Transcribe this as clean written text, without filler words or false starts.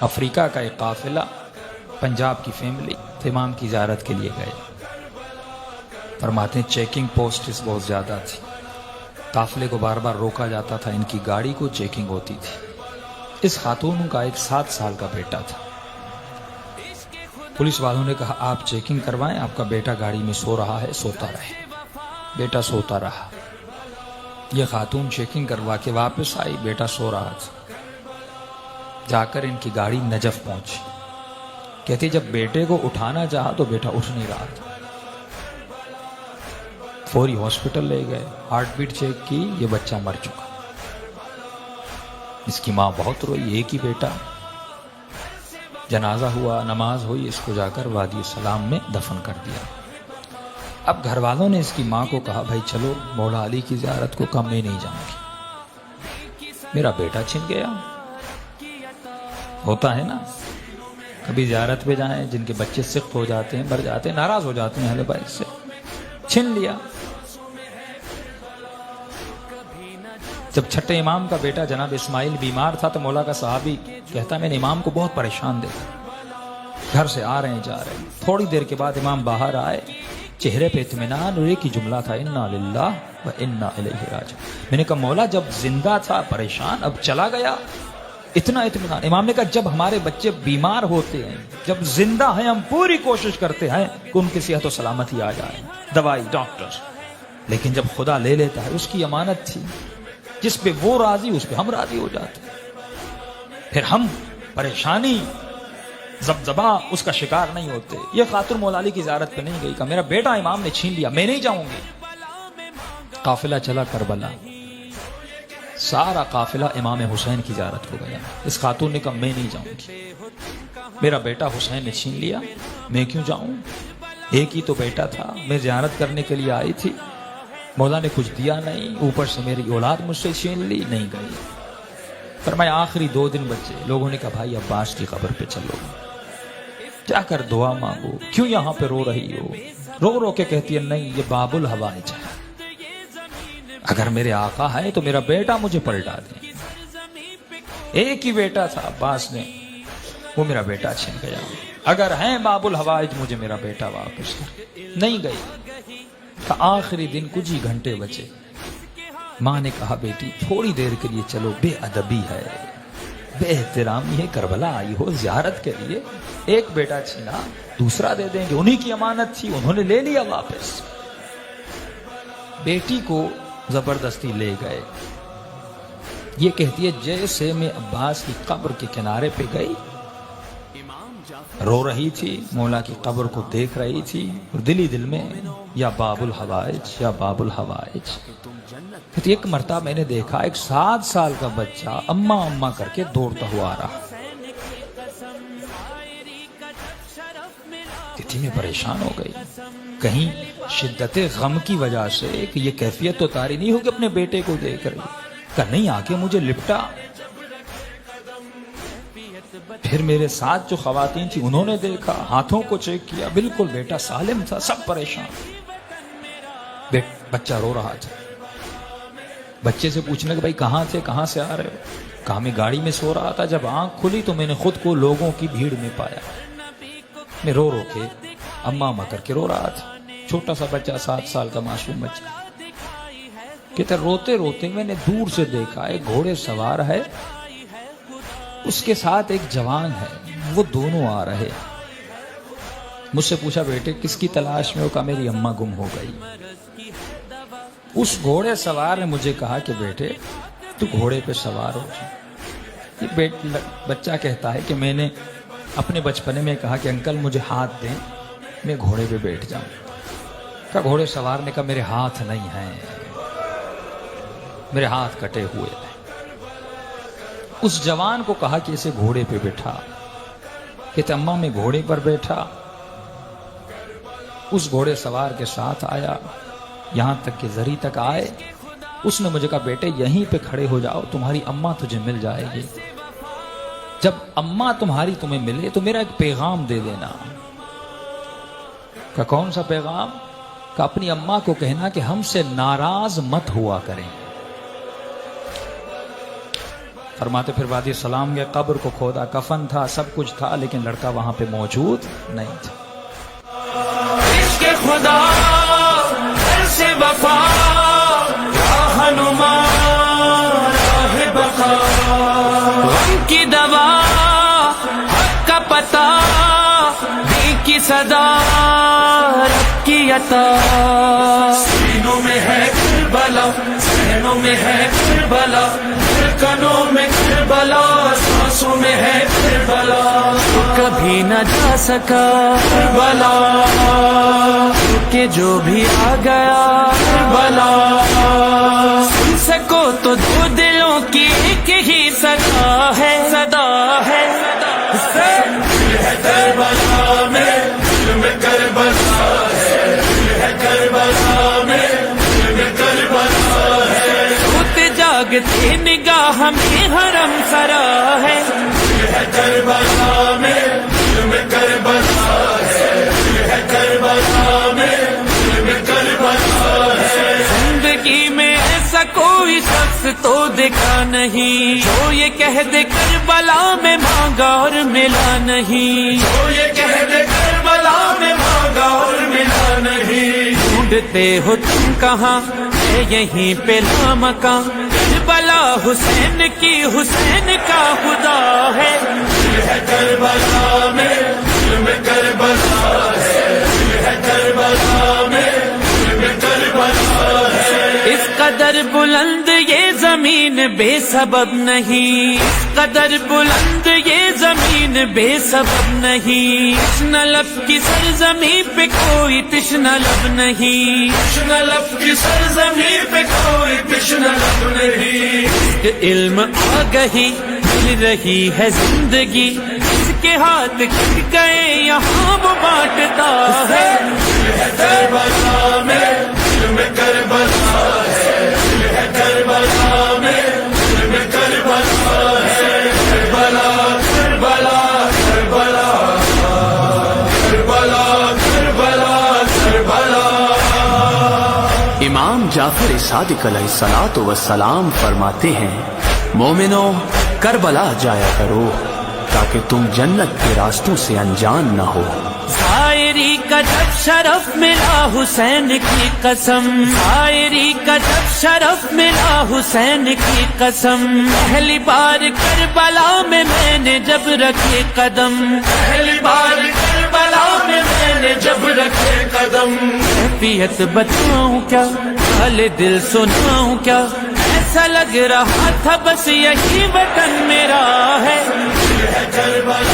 افریقہ کا ایک قافلہ پنجاب کی فیملی امام کی زیارت کے لیے گئے. فرماتے ہیں چیکنگ پوسٹس بہت زیادہ تھی، قافلے کو بار بار روکا جاتا تھا، ان کی گاڑی کو چیکنگ ہوتی تھی. اس خاتون کا ایک 7 سال کا بیٹا تھا. پولیس والوں نے کہا آپ چیکنگ کروائیں، آپ کا بیٹا گاڑی میں سو رہا ہے، سوتا رہے. بیٹا سوتا رہا. یہ خاتون چیکنگ کروا کے واپس آئی، بیٹا سو رہا تھا. جا کر ان کی گاڑی نجف پہنچی. کہتی جب بیٹے کو اٹھانا چاہا تو بیٹا اٹھ نہیں رہا تھا. فوری ہاسپٹل لے گئے، ہارٹ بیٹ چیک کی، یہ بچہ مر چکا. اس کی ماں بہت روئی، ایک ہی بیٹا. جنازہ ہوا، نماز ہوئی، اس کو جا کر وادی السلام میں دفن کر دیا. اب گھر والوں نے اس کی ماں کو کہا بھائی چلو مولا علی کی زیارت کو. کم میں نہیں جاؤں گی، میرا بیٹا چھن گیا. ہوتا ہے نا، کبھی زیارت پہ جائیں، جن کے بچے سخت ہو جاتے ہیں، مر جاتے ہیں، ناراض ہو جاتے ہیں اہل بیت سے. چھن لیا. جب چھٹے امام کا بیٹا جناب اسماعیل بیمار تھا تو مولا کا صحابی کہتا میں نے امام کو بہت پریشان دیکھا، گھر سے آ رہے ہیں جا رہے ہیں. تھوڑی دیر کے بعد امام باہر آئے، چہرے پہ اطمینان، اور ایک ہی جملہ تھا انا للہ و انا الیہ راجعون. میں نے کہا مولا جب زندہ تھا پریشان، اب چلا گیا اتنا اطمینان. امام نے کہا جب ہمارے بچے بیمار ہوتے ہیں، جب زندہ ہیں، ہم پوری کوشش کرتے ہیں کہ ان کی صحت و سلامتی آ جائے، دوائی ڈاکٹر، لیکن جب خدا لے لیتا ہے، اس کی امانت تھی، جس پہ وہ راضی اس پہ ہم راضی ہو جاتے ہیں. پھر ہم پریشانی زبزبا اس کا شکار نہیں ہوتے. یہ خاتون مولا علی کی زیارت پہ نہیں گئی، کہ میرا بیٹا امام نے چھین لیا، میں نہیں جاؤں گی. قافلہ چلا کربلا، سارا قافلہ امام حسین کی زیارت کو گیا. اس خاتون نے کہا میں نہیں جاؤں گی، میرا بیٹا حسین نے چھین لیا، میں کیوں جاؤں؟ ایک ہی تو بیٹا تھا، میں زیارت کرنے کے لیے آئی تھی، مولا نے کچھ دیا نہیں، اوپر سے میری اولاد مجھ سے چھین لی. نہیں گئی. فرمایا آخری 2 دن بچے. لوگوں نے کہا بھائی عباس کی قبر پہ چلو، جا کر دعا مانگو. کیوں یہاں پہ رو رہی ہو؟ رو رو کے کہتی ہے نہیں، یہ باب الحوائج ہے، اگر میرے آقا ہے تو میرا بیٹا مجھے پلٹا دے. ایک ہی بیٹا تھا عباس نے، وہ میرا بیٹا چھن گیا. اگر ہیں باب الحوائج مجھے میرا بیٹا واپس کر. نہیں گئی. آخری دن کچھ ہی گھنٹے بچے. ماں نے کہا بیٹی تھوڑی دیر کے لیے چلو، بے ادبی ہے، بے احترامی ہے، کربلا آئی ہو زیارت کے لیے، ایک بیٹا چھینا دوسرا دے دیں گے. انہی کی امانت تھی، انہوں نے لے لیا واپس. بیٹی کو زبردستی لے گئے. یہ کہتی ہے جیسے میں عباس کی قبر کے کنارے پہ گئی، رو رہی تھی، مولا کی قبر کو دیکھ رہی تھی، اور دلی دل میں یا باب الحوائج یا باب الحوائج. ایک مرتبہ میں نے دیکھا ایک 7 سال کا بچہ اماں اماں کر کے دوڑتا ہوا آ رہا. کتنی میں پریشان ہو گئی. کہیں شدت غم کی وجہ سے کہ یہ کیفیت تو طاری نہیں ہوگی اپنے بیٹے کو دیکھ رہی، کہ نہیں آ کے مجھے لپٹا. پھر میرے ساتھ جو خواتین تھی انہوں نے دیکھا، ہاتھوں کو چیک کیا، بالکل بیٹا سالم تھا. سب پریشان. بچہ رو رہا تھا. بچے سے پوچھنے کہ بھائی کہاں تھے، کہاں سے آ رہے ہو؟ کہا میں گاڑی میں سو رہا تھا، جب آنکھ کھلی تو میں نے خود کو لوگوں کی بھیڑ میں پایا. میں رو رو کے اماں اماں کر کے رو رہا تھا. چھوٹا سا بچہ، 7 سال کا معصوم بچہ. کہتے روتے روتے میں نے دور سے دیکھا ایک گھوڑے سوار ہے، اس کے ساتھ ایک جوان ہے، وہ دونوں آ رہے. مجھ سے پوچھا بیٹے کس کی تلاش میں ہو؟ کہا میری اماں گم ہو گئی. اس گھوڑے سوار نے مجھے کہا کہ بیٹے تو گھوڑے پہ سوار ہو جا. یہ بچہ کہتا ہے کہ میں نے اپنے بچپنے میں کہا کہ انکل مجھے ہاتھ دیں، میں گھوڑے پہ بیٹھ جاؤں. کہا گھوڑے سوار نے کہا میرے ہاتھ نہیں ہیں، میرے ہاتھ کٹے ہوئے ہیں. اس جوان کو کہا کہ اسے گھوڑے پہ بٹھا. کہتے اماں میں گھوڑے پر بیٹھا، اس گھوڑے سوار کے ساتھ آیا، یہاں تک کہ زری تک آئے. اس نے مجھے کہا بیٹے یہیں پہ کھڑے ہو جاؤ، تمہاری اماں تجھے مل جائے گی. جب اماں تمہاری تمہیں ملے تو میرا ایک پیغام دے دینا. کہ کون سا پیغام؟ کہ اپنی اماں کو کہنا کہ ہم سے ناراض مت ہوا کریں. فرماتے پھر وادی سلام گئے، قبر کو کھودا، کفن تھا، سب کچھ تھا، لیکن لڑکا وہاں پہ موجود نہیں تھا۔ عشق خدا سے وفا ہنومان راہ بقا، غم کی دوا حق کا پتہ، دی کی صدا رب کی عطا، سینوں میں ہے کربلا، ذہنوں میں ہے کربلا، دھڑکنوں میں کربلا، سانسوں میں ہے کربلا، کبھی نہ جا سکا کربلا، کہ جو بھی آ گیا کربلا، سن سکو تو دو دلوں کی ایک ہی صدا ہے، صدا ہے، دل ہے کربلا میں، دل میں کربلا ہے، دل ہے کربلا میں، دل میں کربلا ہے، سوتے جاگتے نگاہ میں حرم سرا ہے، دل ہے کربلا میں، دل میں کربلا ہے، دل ہے کربلا میں، دل میں کربلا ہے، زندگی میں ایسا کوئی شخص تو دیکھا نہیں جو یہ کہہ دے کربلا میں مانگا اور ملا نہیں، جو یہ کہہ دے کربلا میں مانگا اور ملا نہیں، ڈھونڈتے ہو تم کہاں ہے یہیں پہ لامکاں، کربلا حسین کی، حسین کا خدا ہے، دل ہے کربلا میں، دل میں کربلا ہے، دل ہے کربلا میں، دل میں کربلا ہے، اس قدر بلند یہ زمین بے سبب نہیں، اس قدر بلند یہ زمین بے سبب نہیں، تشنہ لب کی سرزمین پہ کوئی تشنہ لب نہیں، تشنہ لب کی سرزمین پہ کوئی تشنہ لب نہیں، علم آگہی مل رہی ہے زندگی، اس کے ہاتھ کٹ گئے یہاں وہ بانٹتا ہے، دل ہے کربلا میں، دل میں کربلا ہے، دل ہے کربلا میں، دل میں کربلا ہے، کربلا کربلا کربلا کربلا کربلا کربلا۔ امام جعفر صادق علیہ الصلوۃ والسلام فرماتے ہیں، مومنو کربلا جایا کرو تاکہ تم جنت کے راستوں سے انجان نہ ہو۔ ظاہری کا جب شرف ملا حسین کی قسم، ظاہری کا جب شرف ملا حسین کی قسم، پہلی بار کربلا میں نے جب رکھے قدم، پہلی بار کربلا میں نے جب رکھے قدم، کیفیت بتاؤں کیا، حال دل سناؤں کیا، ایسا لگ رہا تھا بس یہی وطن میرا ہے، دل ہے کربلا